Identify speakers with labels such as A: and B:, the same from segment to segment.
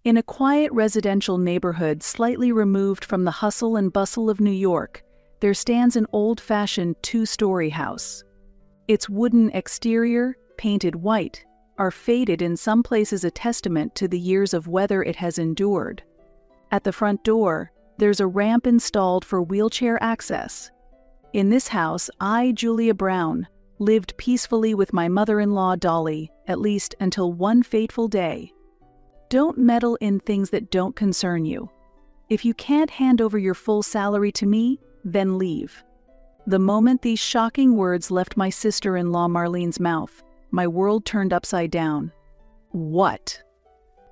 A: In a quiet residential neighborhood slightly removed from the hustle and bustle of New York, there stands an old-fashioned two-story house. Its wooden exterior, painted white, are faded in some places a testament to the years of weather it has endured. At the front door, there's a ramp installed for wheelchair access. In this house, I, Julia Brown, lived peacefully with my mother-in-law Dolly, at least until one fateful day. Don't meddle in things that don't concern you. If you can't hand over your full salary to me, then leave. The moment these shocking words left my sister-in-law Marlene's mouth, my world turned upside down. What?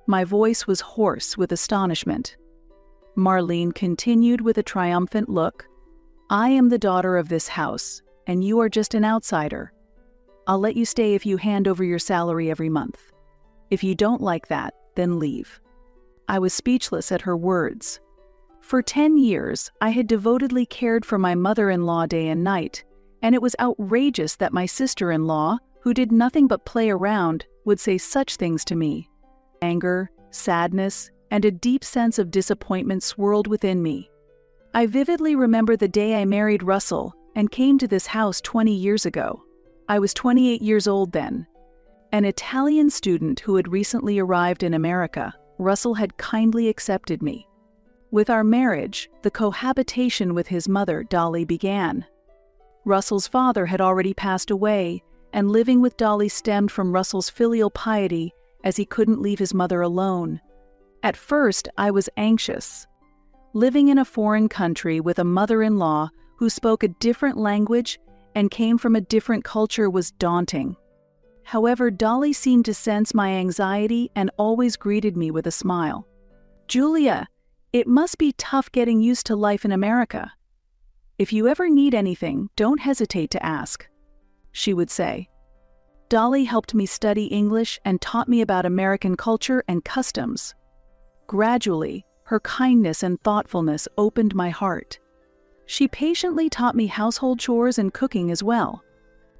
A: My voice was hoarse with astonishment. Marlene continued with a triumphant look. I am the daughter of this house, and you are just an outsider. I'll let you stay if you hand over your salary every month. If you don't like that, then leave. I was speechless at her words. For 10 years, I had devotedly cared for my mother-in-law day and night, and it was outrageous that my sister-in-law, who did nothing but play around, would say such things to me. Anger, sadness, and a deep sense of disappointment swirled within me. I vividly remember the day I married Russell and came to this house 20 years ago. I was 28 years old then. An Italian student who had recently arrived in America, Russell had kindly accepted me. With our marriage, the cohabitation with his mother, Dolly, began. Russell's father had already passed away, and living with Dolly stemmed from Russell's filial piety, as he couldn't leave his mother alone. At first, I was anxious. Living in a foreign country with a mother-in-law who spoke a different language and came from a different culture was daunting. However, Dolly seemed to sense my anxiety and always greeted me with a smile. "Julia, it must be tough getting used to life in America. If you ever need anything, don't hesitate to ask," she would say. Dolly helped me study English and taught me about American culture and customs. Gradually, her kindness and thoughtfulness opened my heart. She patiently taught me household chores and cooking as well.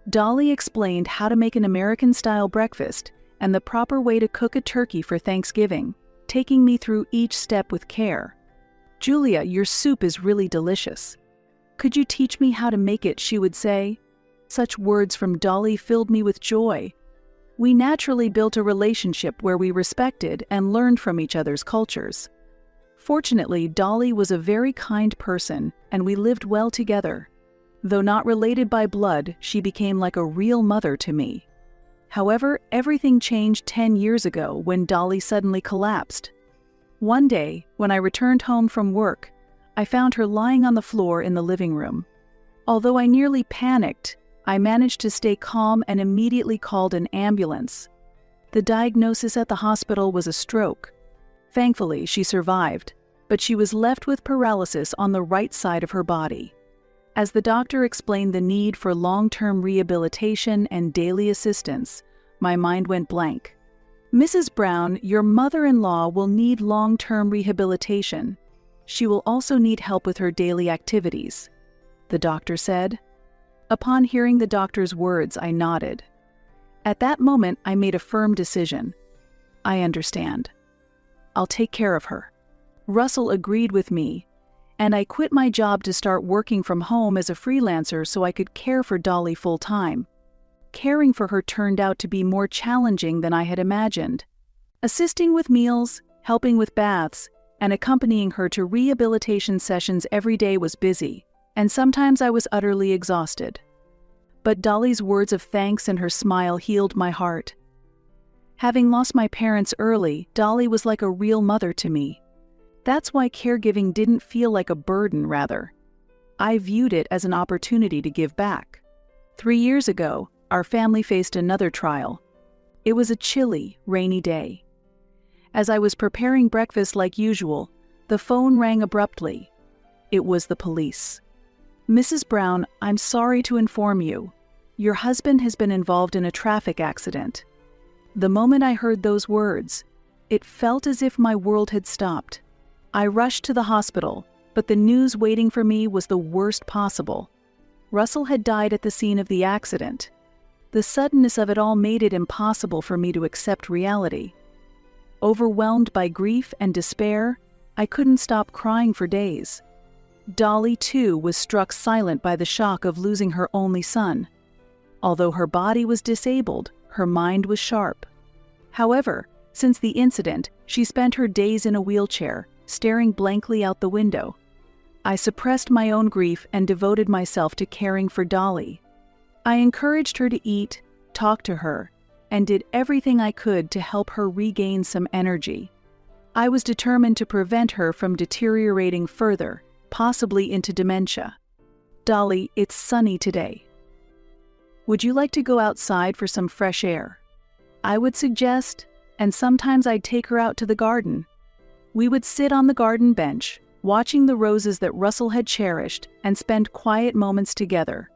A: Dolly explained how to make an American-style breakfast and the proper way to cook a turkey for Thanksgiving, taking me through each step with care. "Julia, your soup is really delicious. Could you teach me how to make it?" she would say. Such words from Dolly filled me with joy. We naturally built a relationship where we respected and learned from each other's cultures. Fortunately, Dolly was a very kind person, and we lived well together. Though not related by blood, she became like a real mother to me. However, everything changed 10 years ago when Dolly suddenly collapsed. One day, when I returned home from work, I found her lying on the floor in the living room. Although I nearly panicked, I managed to stay calm and immediately called an ambulance. The diagnosis at the hospital was a stroke. Thankfully, she survived, but she was left with paralysis on the right side of her body. As the doctor explained the need for long-term rehabilitation and daily assistance, my mind went blank. "Mrs. Brown, your mother-in-law will need long-term rehabilitation. She will also need help with her daily activities," the doctor said. Upon hearing the doctor's words, I nodded. At that moment, I made a firm decision. "I understand. I'll take care of her." Russell agreed with me, and I quit my job to start working from home as a freelancer so I could care for Dolly full-time. Caring for her turned out to be more challenging than I had imagined. Assisting with meals, helping with baths, and accompanying her to rehabilitation sessions every day was busy, and sometimes I was utterly exhausted. But Dolly's words of thanks and her smile healed my heart. Having lost my parents early, Dolly was like a real mother to me. That's why caregiving didn't feel like a burden, rather. I viewed it as an opportunity to give back. 3 years ago, our family faced another trial. It was a chilly, rainy day. As I was preparing breakfast like usual, the phone rang abruptly. It was the police. "Mrs. Brown, I'm sorry to inform you. Your husband has been involved in a traffic accident." The moment I heard those words, it felt as if my world had stopped. I rushed to the hospital, but the news waiting for me was the worst possible. Russell had died at the scene of the accident. The suddenness of it all made it impossible for me to accept reality. Overwhelmed by grief and despair, I couldn't stop crying for days. Dolly, too, was struck silent by the shock of losing her only son. Although her body was disabled, her mind was sharp. However, since the incident, she spent her days in a wheelchair, staring blankly out the window. I suppressed my own grief and devoted myself to caring for Dolly. I encouraged her to eat, talked to her, and did everything I could to help her regain some energy. I was determined to prevent her from deteriorating further, possibly into dementia. Dolly, it's sunny today. Would you like to go outside for some fresh air? I would suggest, and sometimes I'd take her out to the garden. We would sit on the garden bench, watching the roses that Russell had cherished, and spend quiet moments together.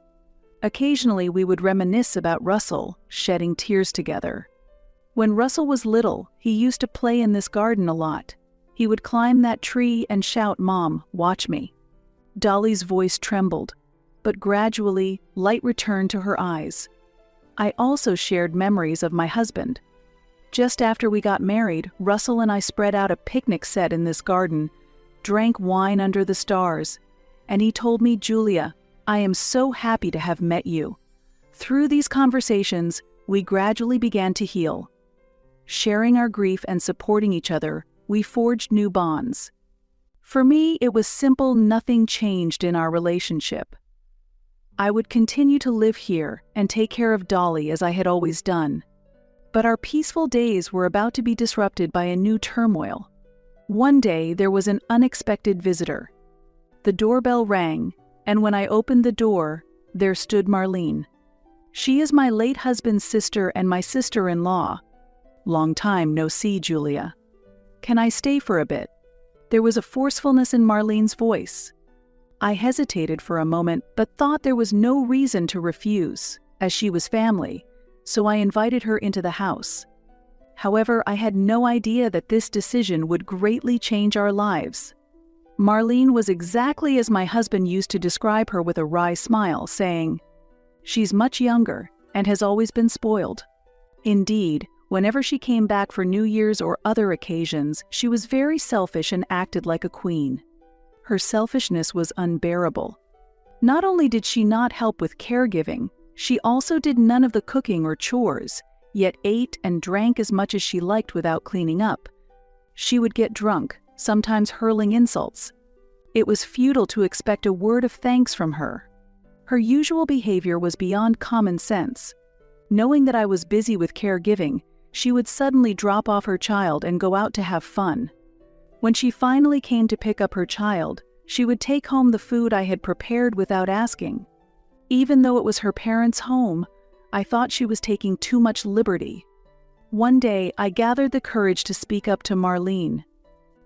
A: Occasionally we would reminisce about Russell, shedding tears together. When Russell was little, he used to play in this garden a lot. He would climb that tree and shout, "Mom, watch me." Dolly's voice trembled, but gradually light returned to her eyes. I also shared memories of my husband. Just after we got married, Russell and I spread out a picnic set in this garden, drank wine under the stars, and he told me, "Julia, I am so happy to have met you." Through these conversations, we gradually began to heal. Sharing our grief and supporting each other, we forged new bonds. For me, it was simple, nothing changed in our relationship. I would continue to live here and take care of Dolly as I had always done. But our peaceful days were about to be disrupted by a new turmoil. One day, there was an unexpected visitor. The doorbell rang, and when I opened the door, there stood Marlene. She is my late husband's sister and my sister-in-law. Long time no see, Julia. Can I stay for a bit? There was a forcefulness in Marlene's voice. I hesitated for a moment, but thought there was no reason to refuse, as she was family, so I invited her into the house. However, I had no idea that this decision would greatly change our lives. Marlene was exactly as my husband used to describe her, with a wry smile, saying, "She's much younger and has always been spoiled." Indeed, whenever she came back for New Year's or other occasions, she was very selfish and acted like a queen. Her selfishness was unbearable. Not only did she not help with caregiving, she also did none of the cooking or chores, yet ate and drank as much as she liked without cleaning up. She would get drunk, sometimes hurling insults. It was futile to expect a word of thanks from her. Her usual behavior was beyond common sense. Knowing that I was busy with caregiving, she would suddenly drop off her child and go out to have fun. When she finally came to pick up her child, she would take home the food I had prepared without asking. Even though it was her parents' home, I thought she was taking too much liberty. One day, I gathered the courage to speak up to Marlene.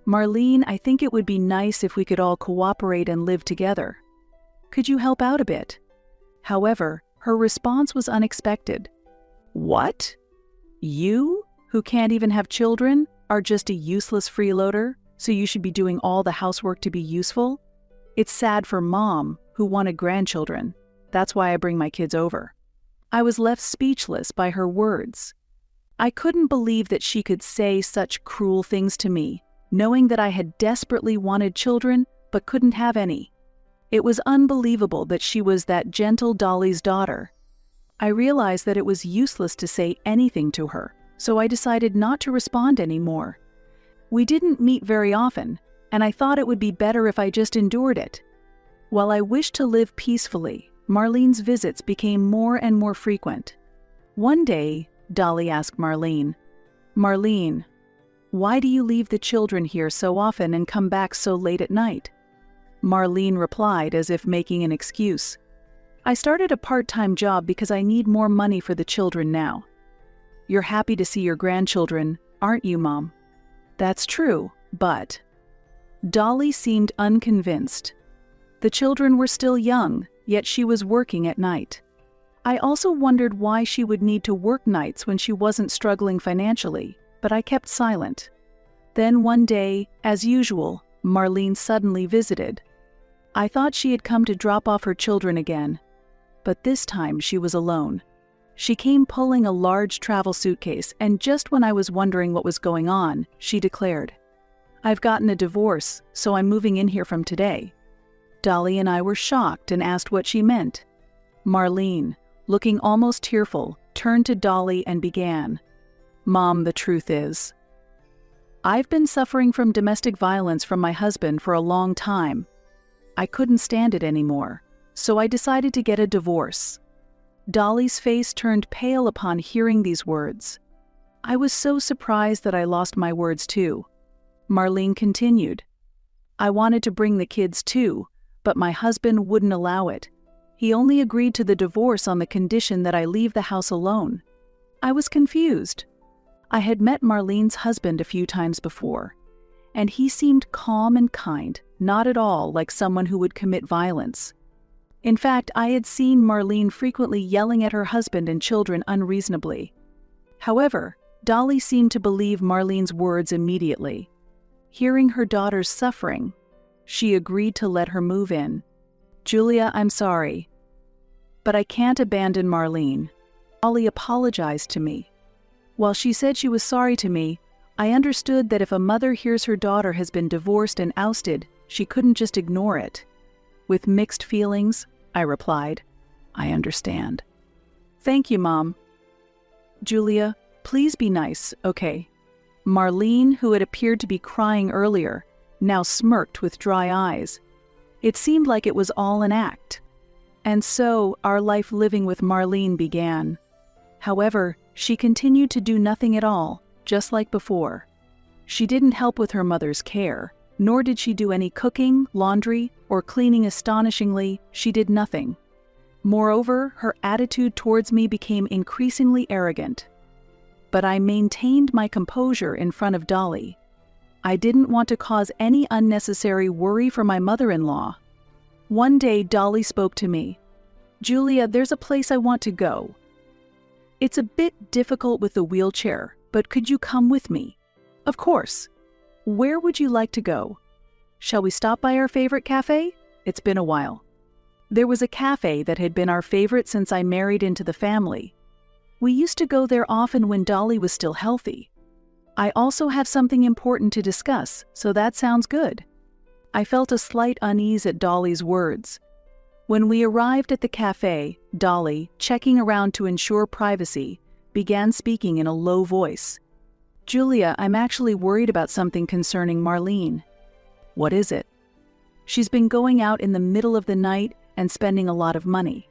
A: "Marlene, I think it would be nice if we could all cooperate and live together. Could you help out a bit?" However, her response was unexpected. "What? You, who can't even have children, are just a useless freeloader, so you should be doing all the housework to be useful? It's sad for Mom, who wanted grandchildren. That's why I bring my kids over." I was left speechless by her words. I couldn't believe that she could say such cruel things to me, knowing that I had desperately wanted children but couldn't have any. It was unbelievable that she was that gentle Dolly's daughter. I realized that it was useless to say anything to her, so I decided not to respond anymore. We didn't meet very often, and I thought it would be better if I just endured it. While I wished to live peacefully, Marlene's visits became more and more frequent. One day, Dolly asked Marlene, "Marlene, why do you leave the children here so often and come back so late at night?" Marlene replied as if making an excuse, "I started a part-time job because I need more money for the children now." "You're happy to see your grandchildren, aren't you, Mom?" "That's true, but..." Dolly seemed unconvinced. The children were still young, yet she was working at night. I also wondered why she would need to work nights when she wasn't struggling financially, but I kept silent. Then one day, as usual, Marlene suddenly visited. I thought she had come to drop off her children again, but this time she was alone. She came pulling a large travel suitcase, and just when I was wondering what was going on, she declared, "I've gotten a divorce, so I'm moving in here from today." Dolly and I were shocked and asked what she meant. Marlene, looking almost tearful, turned to Dolly and began, "Mom, the truth is, I've been suffering from domestic violence from my husband for a long time. I couldn't stand it anymore, so I decided to get a divorce." Dolly's face turned pale upon hearing these words. I was so surprised that I lost my words too. Marlene continued, "I wanted to bring the kids too, but my husband wouldn't allow it. He only agreed to the divorce on the condition that I leave the house alone." I was confused. I had met Marlene's husband a few times before, and he seemed calm and kind, not at all like someone who would commit violence. In fact, I had seen Marlene frequently yelling at her husband and children unreasonably. However, Dolly seemed to believe Marlene's words immediately. Hearing her daughter's suffering, she agreed to let her move in. "Julia, I'm sorry, but I can't abandon Marlene." Dolly apologized to me. While she said she was sorry to me, I understood that if a mother hears her daughter has been divorced and ousted, she couldn't just ignore it. With mixed feelings, I replied, "I understand." "Thank you, Mom." "Julia, please be nice, okay?" Marlene, who had appeared to be crying earlier, now smirked with dry eyes. It seemed like it was all an act. And so our life living with Marlene began. However, she continued to do nothing at all, just like before. She didn't help with her mother's care, nor did she do any cooking, laundry, or cleaning. Astonishingly, she did nothing. Moreover, her attitude towards me became increasingly arrogant. But I maintained my composure in front of Dolly. I didn't want to cause any unnecessary worry for my mother-in-law. One day, Dolly spoke to me. "Julia, there's a place I want to go. It's a bit difficult with the wheelchair, but could you come with me?" "Of course. Where would you like to go? Shall we stop by our favorite cafe? It's been a while." There was a cafe that had been our favorite since I married into the family. We used to go there often when Dolly was still healthy. "I also have something important to discuss, so that sounds good." I felt a slight unease at Dolly's words. When we arrived at the cafe, Dolly, checking around to ensure privacy, began speaking in a low voice. "Julia, I'm actually worried about something concerning Marlene." "What is it?" "She's been going out in the middle of the night and spending a lot of money.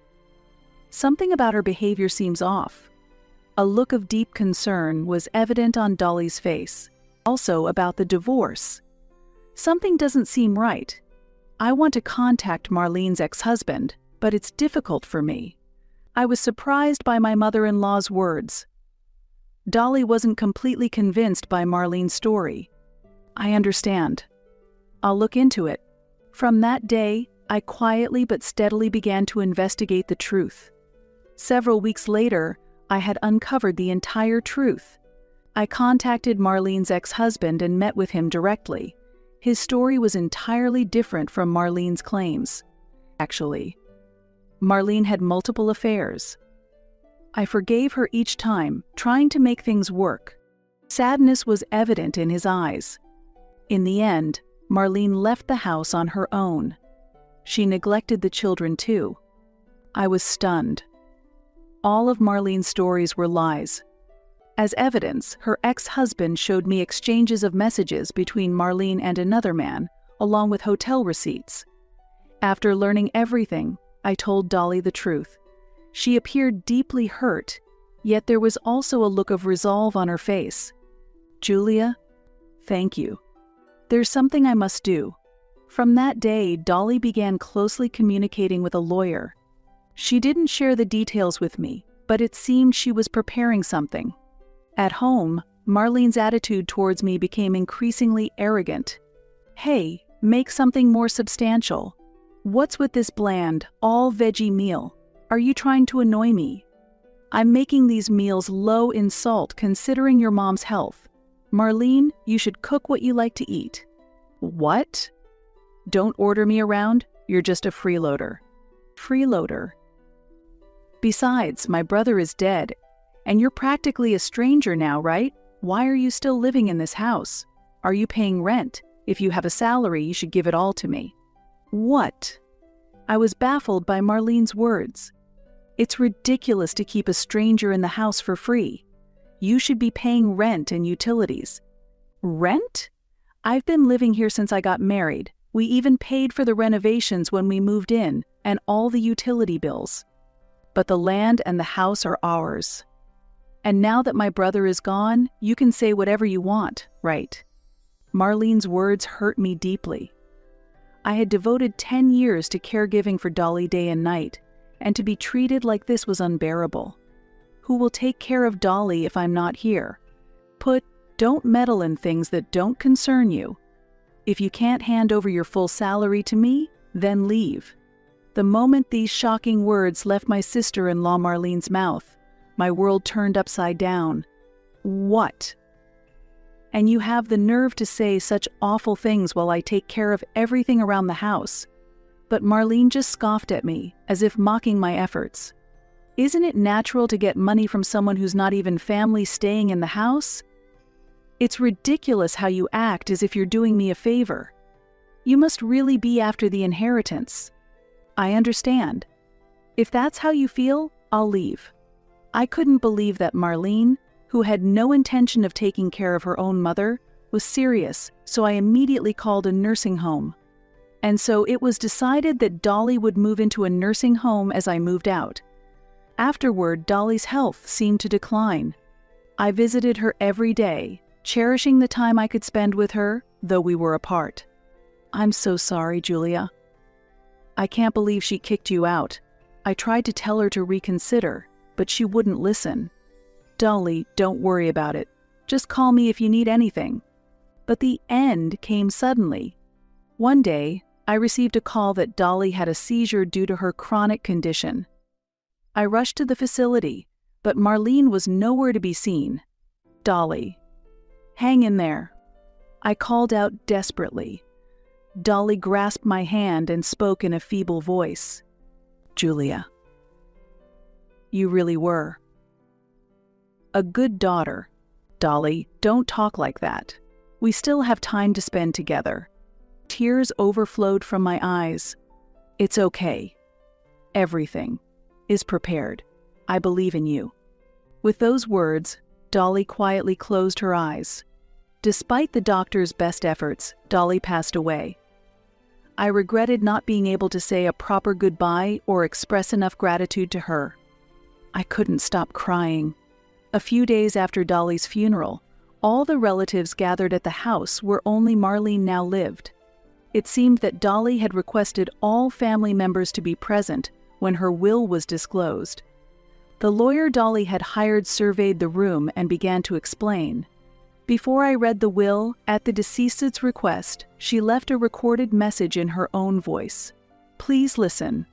A: Something about her behavior seems off." A look of deep concern was evident on Dolly's face. "Also about the divorce. Something doesn't seem right. I want to contact Marlene's ex-husband, but it's difficult for me." I was surprised by my mother-in-law's words. Dolly wasn't completely convinced by Marlene's story. "I understand. I'll look into it." From that day, I quietly but steadily began to investigate the truth. Several weeks later, I had uncovered the entire truth. I contacted Marlene's ex-husband and met with him directly. His story was entirely different from Marlene's claims. Actually, Marlene had multiple affairs. I forgave her each time, trying to make things work. Sadness was evident in his eyes. In the end, Marlene left the house on her own. She neglected the children too. I was stunned. All of Marlene's stories were lies. As evidence, her ex-husband showed me exchanges of messages between Marlene and another man, along with hotel receipts. After learning everything, I told Dolly the truth. She appeared deeply hurt, yet there was also a look of resolve on her face. "Julia, thank you. There's something I must do." From that day, Dolly began closely communicating with a lawyer. She didn't share the details with me, but it seemed she was preparing something. At home, Marlene's attitude towards me became increasingly arrogant. "Hey, make something more substantial. What's with this bland, all-veggie meal? Are you trying to annoy me? I'm making these meals low in salt considering your mom's health. Marlene, you should cook what you like to eat." "What? Don't order me around, you're just a freeloader." Freeloader. Besides, my brother is dead, and you're practically a stranger now, right? Why are you still living in this house? Are you paying rent? If you have a salary, you should give it all to me." What? I was baffled by Marlene's words. It's ridiculous to keep a stranger in the house for free. You should be paying rent and utilities. Rent? I've been living here since I got married. We even paid for the renovations when we moved in, and all the utility bills. But the land and the house are ours. And now that my brother is gone, you can say whatever you want, right? Marlene's words hurt me deeply. I had devoted 10 years to caregiving for Dolly day and night, and to be treated like this was unbearable. Who will take care of Dolly if I'm not here? Don't meddle in things that don't concern you. If you can't hand over your full salary to me, then leave. The moment these shocking words left my sister-in-law Marlene's mouth, my world turned upside down. What? And you have the nerve to say such awful things while I take care of everything around the house. But Marlene just scoffed at me, as if mocking my efforts. Isn't it natural to get money from someone who's not even family staying in the house? It's ridiculous how you act as if you're doing me a favor. You must really be after the inheritance. I understand. If that's how you feel, I'll leave. I couldn't believe that Marlene, who had no intention of taking care of her own mother, was serious, so I immediately called a nursing home. And so it was decided that Dolly would move into a nursing home as I moved out. Afterward, Dolly's health seemed to decline. I visited her every day, cherishing the time I could spend with her, though we were apart. I'm so sorry, Julia. I can't believe she kicked you out. I tried to tell her to reconsider, but she wouldn't listen. Dolly, don't worry about it. Just call me if you need anything. But the end came suddenly. One day, I received a call that Dolly had a seizure due to her chronic condition. I rushed to the facility, but Marlene was nowhere to be seen. Dolly. Hang in there. I called out desperately. Dolly grasped my hand and spoke in a feeble voice. Julia. You really were. A good daughter. Dolly, don't talk like that. We still have time to spend together. Tears overflowed from my eyes. It's okay. Everything is prepared. I believe in you. With those words, Dolly quietly closed her eyes. Despite the doctor's best efforts, Dolly passed away. I regretted not being able to say a proper goodbye or express enough gratitude to her. I couldn't stop crying. A few days after Dolly's funeral, all the relatives gathered at the house where only Marlene now lived. It seemed that Dolly had requested all family members to be present when her will was disclosed. The lawyer Dolly had hired surveyed the room and began to explain. Before I read the will, at the deceased's request, she left a recorded message in her own voice. Please listen.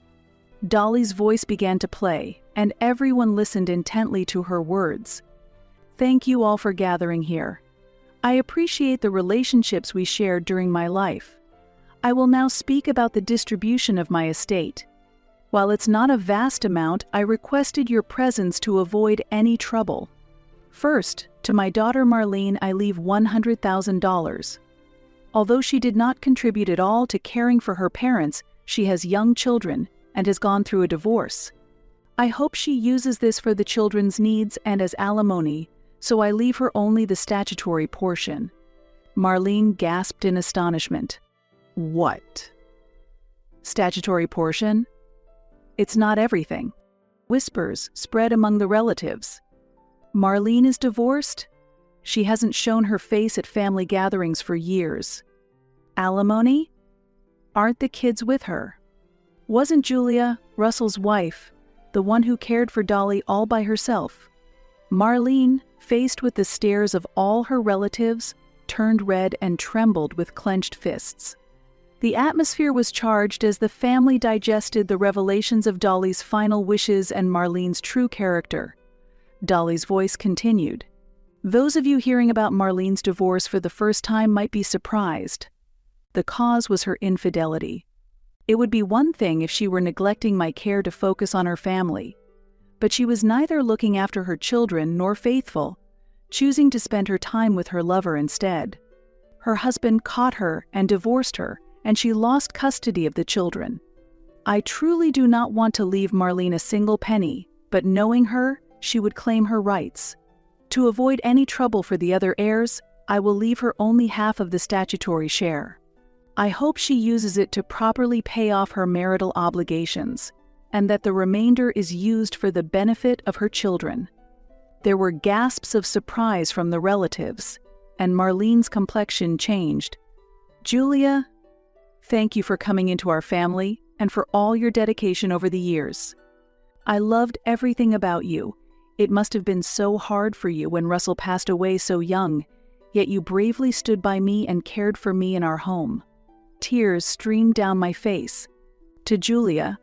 A: Dolly's voice began to play, and everyone listened intently to her words. Thank you all for gathering here. I appreciate the relationships we shared during my life. I will now speak about the distribution of my estate. While it's not a vast amount, I requested your presence to avoid any trouble. First, to my daughter Marlene, I leave $100,000. Although she did not contribute at all to caring for her parents, she has young children and has gone through a divorce. I hope she uses this for the children's needs and as alimony, so I leave her only the statutory portion. Marlene gasped in astonishment. What? Statutory portion? It's not everything. Whispers spread among the relatives. Marlene is divorced? She hasn't shown her face at family gatherings for years. Alimony? Aren't the kids with her? Wasn't Julia, Russell's wife, the one who cared for Dolly all by herself? Marlene, faced with the stares of all her relatives, turned red and trembled with clenched fists. The atmosphere was charged as the family digested the revelations of Dolly's final wishes and Marlene's true character. Dolly's voice continued. Those of you hearing about Marlene's divorce for the first time might be surprised. The cause was her infidelity. It would be one thing if she were neglecting my care to focus on her family, but she was neither looking after her children nor faithful, choosing to spend her time with her lover instead. Her husband caught her and divorced her, and she lost custody of the children. I truly do not want to leave Marlene a single penny, but knowing her, she would claim her rights. To avoid any trouble for the other heirs, I will leave her only half of the statutory share. I hope she uses it to properly pay off her marital obligations, and that the remainder is used for the benefit of her children. There were gasps of surprise from the relatives, and Marlene's complexion changed. Julia, thank you for coming into our family and for all your dedication over the years. I loved everything about you. It must have been so hard for you when Russell passed away so young, yet you bravely stood by me and cared for me in our home. Tears streamed down my face. To Julia,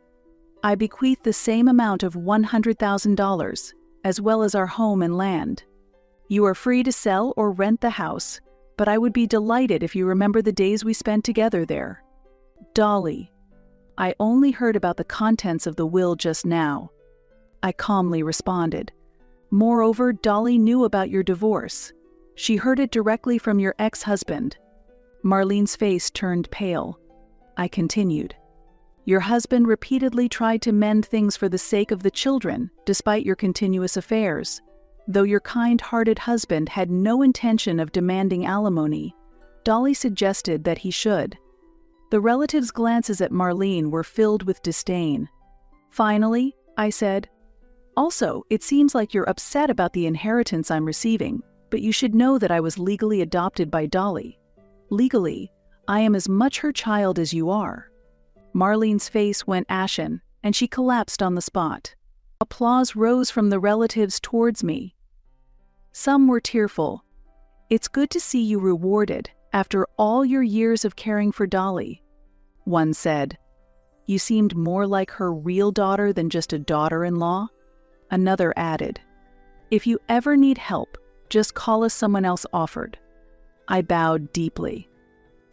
A: I bequeath the same amount of $100,000, as well as our home and land. You are free to sell or rent the house, but I would be delighted if you remember the days we spent together there. Dolly, I only heard about the contents of the will just now. I calmly responded. Moreover, Dolly knew about your divorce. She heard it directly from your ex-husband. Marlene's face turned pale. I continued. Your husband repeatedly tried to mend things for the sake of the children, despite your continuous affairs. Though your kind-hearted husband had no intention of demanding alimony, Dolly suggested that he should. The relatives' glances at Marlene were filled with disdain. Finally, I said, also, it seems like you're upset about the inheritance I'm receiving, but you should know that I was legally adopted by Dolly. Legally, I am as much her child as you are. Marlene's face went ashen, and she collapsed on the spot. Applause rose from the relatives towards me. Some were tearful. It's good to see you rewarded after all your years of caring for Dolly. One said, you seemed more like her real daughter than just a daughter-in-law. Another added, if you ever need help, just call us, someone else offered. I bowed deeply.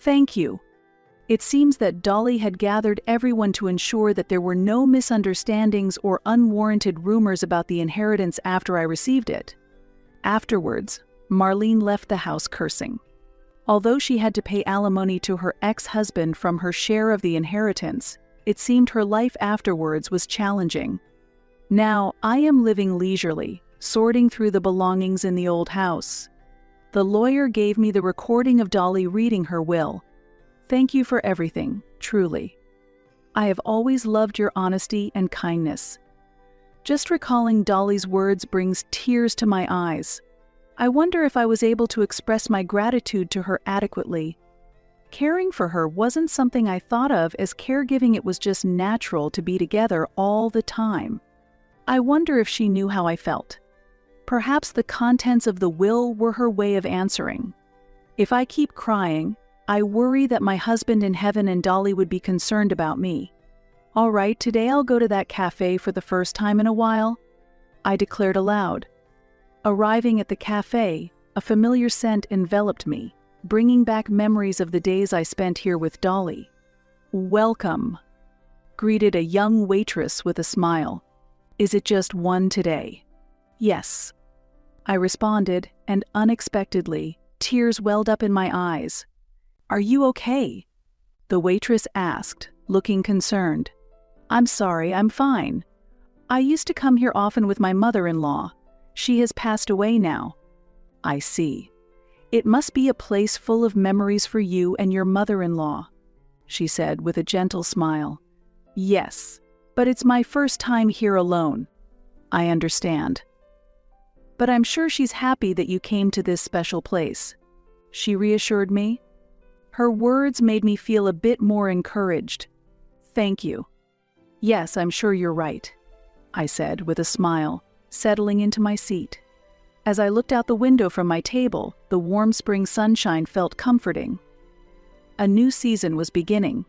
A: Thank you. It seems that Dolly had gathered everyone to ensure that there were no misunderstandings or unwarranted rumors about the inheritance after I received it. Afterwards, Marlene left the house cursing. Although she had to pay alimony to her ex-husband from her share of the inheritance, it seemed her life afterwards was challenging. Now I am living leisurely, sorting through the belongings in the old house. The lawyer gave me the recording of Dolly reading her will. Thank you for everything, truly. I have always loved your honesty and kindness. Just recalling Dolly's words brings tears to my eyes. I wonder if I was able to express my gratitude to her adequately. Caring for her wasn't something I thought of as caregiving. It was just natural to be together all the time. I wonder if she knew how I felt. Perhaps the contents of the will were her way of answering. If I keep crying, I worry that my husband in heaven and Dolly would be concerned about me. All right, today I'll go to that cafe for the first time in a while, I declared aloud. Arriving at the cafe, a familiar scent enveloped me, bringing back memories of the days I spent here with Dolly. Welcome, greeted a young waitress with a smile. Is it just one today? Yes, I responded, and unexpectedly, tears welled up in my eyes. Are you okay? The waitress asked, looking concerned. I'm sorry, I'm fine. I used to come here often with my mother-in-law. She has passed away now. I see. It must be a place full of memories for you and your mother-in-law, she said with a gentle smile. Yes, but it's my first time here alone. I understand. But I'm sure she's happy that you came to this special place, she reassured me. Her words made me feel a bit more encouraged. Thank you. Yes, I'm sure you're right, I said with a smile, settling into my seat. As I looked out the window from my table, the warm spring sunshine felt comforting. A new season was beginning.